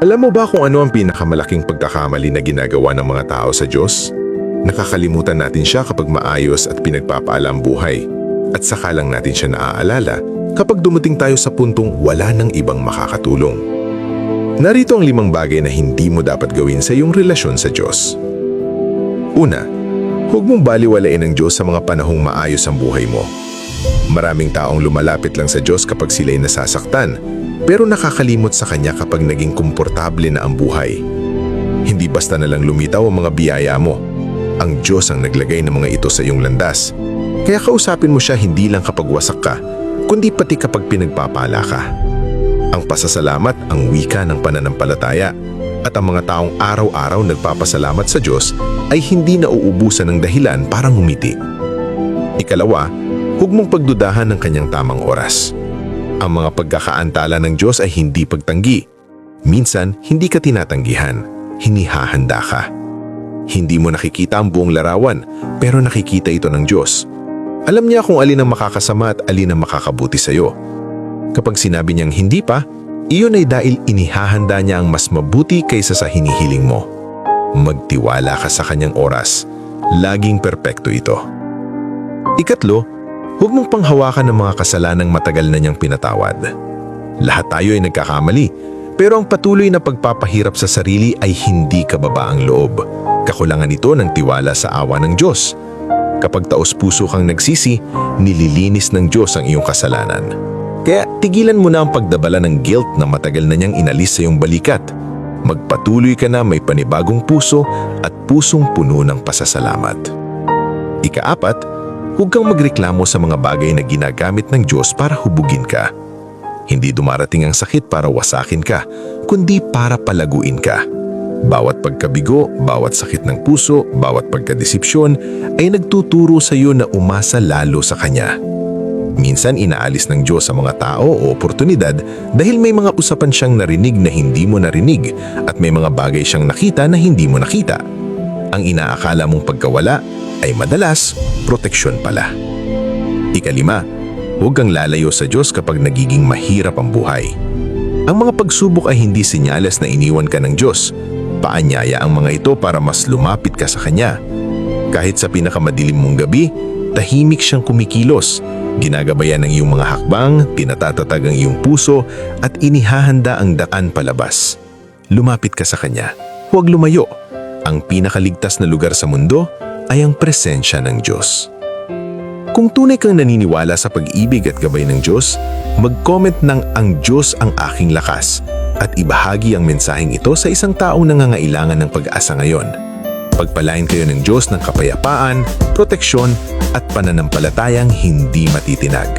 Alam mo ba kung ano ang pinakamalaking pagkakamali na ginagawa ng mga tao sa Diyos? Nakakalimutan natin siya kapag maayos at pinagpapaala ang buhay. At saka lang natin siya naaalala kapag dumating tayo sa puntong wala nang ibang makakatulong. Narito ang 5 bagay na hindi mo dapat gawin sa iyong relasyon sa Diyos. Una, huwag mong baliwalain ang Diyos sa mga panahong maayos ang buhay mo. Maraming taong lumalapit lang sa Diyos kapag sila'y nasasaktan, pero nakakalimot sa Kanya kapag naging komportable na ang buhay. Hindi basta na lang lumitaw ang mga biyaya mo. Ang Diyos ang naglagay ng mga ito sa iyong landas. Kaya kausapin mo siya hindi lang kapag wasak ka, kundi pati kapag pinagpapala ka. Ang pasasalamat ang wika ng pananampalataya, at ang mga taong araw-araw nagpapasalamat sa Diyos ay hindi nauubusan ng dahilan para ngumiti. Ikalawa, huwag mong pagdudahan ng Kanyang tamang oras. Ang mga pagkakaantala ng Diyos ay hindi pagtanggi. Minsan, hindi ka tinatanggihan, hinihahanda ka. Hindi mo nakikita ang buong larawan, pero nakikita ito ng Diyos. Alam niya kung alin ang makakasama at alin ang makakabuti sa iyo. Kapag sinabi niyang hindi pa, iyon ay dahil inihahanda niya ang mas mabuti kaysa sa hinihiling mo. Magtiwala ka sa Kanyang oras. Laging perpekto ito. Ikatlo, huwag mong panghawakan ng mga kasalanang matagal na niyang pinatawad. Lahat tayo ay nagkakamali, pero ang patuloy na pagpapahirap sa sarili ay hindi kababaang loob. Kakulangan ito ng tiwala sa awa ng Diyos. Kapag taos-puso kang nagsisi, nililinis ng Diyos ang iyong kasalanan. Kaya tigilan mo na ang pagdabala ng guilt na matagal na niyang inalis sa iyong balikat. Magpatuloy ka na may panibagong puso at pusong puno ng pasasalamat. Ika-4, huwag kang magreklamo sa mga bagay na ginagamit ng Diyos para hubugin ka. Hindi dumarating ang sakit para wasakin ka, kundi para palaguin ka. Bawat pagkabigo, bawat sakit ng puso, bawat pagkadesipsyon ay nagtuturo sa iyo na umasa lalo sa Kanya. Minsan inaalis ng Diyos sa mga tao o oportunidad dahil may mga usapan siyang narinig na hindi mo narinig at may mga bagay siyang nakita na hindi mo nakita. Ang inaakala mong pagkawala ay madalas proteksyon pala. Ika-5, huwag kang lalayo sa Diyos kapag nagiging mahirap ang buhay. Ang mga pagsubok ay hindi senyales na iniwan ka ng Diyos. Paanyaya ang mga ito para mas lumapit ka sa Kanya. Kahit sa pinakamadilim mong gabi, tahimik siyang kumikilos. Ginagabayan ng iyong mga hakbang, pinatatatag ang iyong puso, at inihahanda ang daan palabas. Lumapit ka sa Kanya. Huwag lumayo. Ang pinakaligtas na lugar sa mundo ay ang presensya ng Diyos. Kung tunay kang naniniwala sa pag-ibig at gabay ng Diyos, mag-comment ng "Ang Diyos ang aking lakas" at ibahagi ang mensaheng ito sa isang taong nangangailangan ng pag-asa ngayon. Pagpalain kayo ng Diyos ng kapayapaan, proteksyon at pananampalatayang hindi matitinag.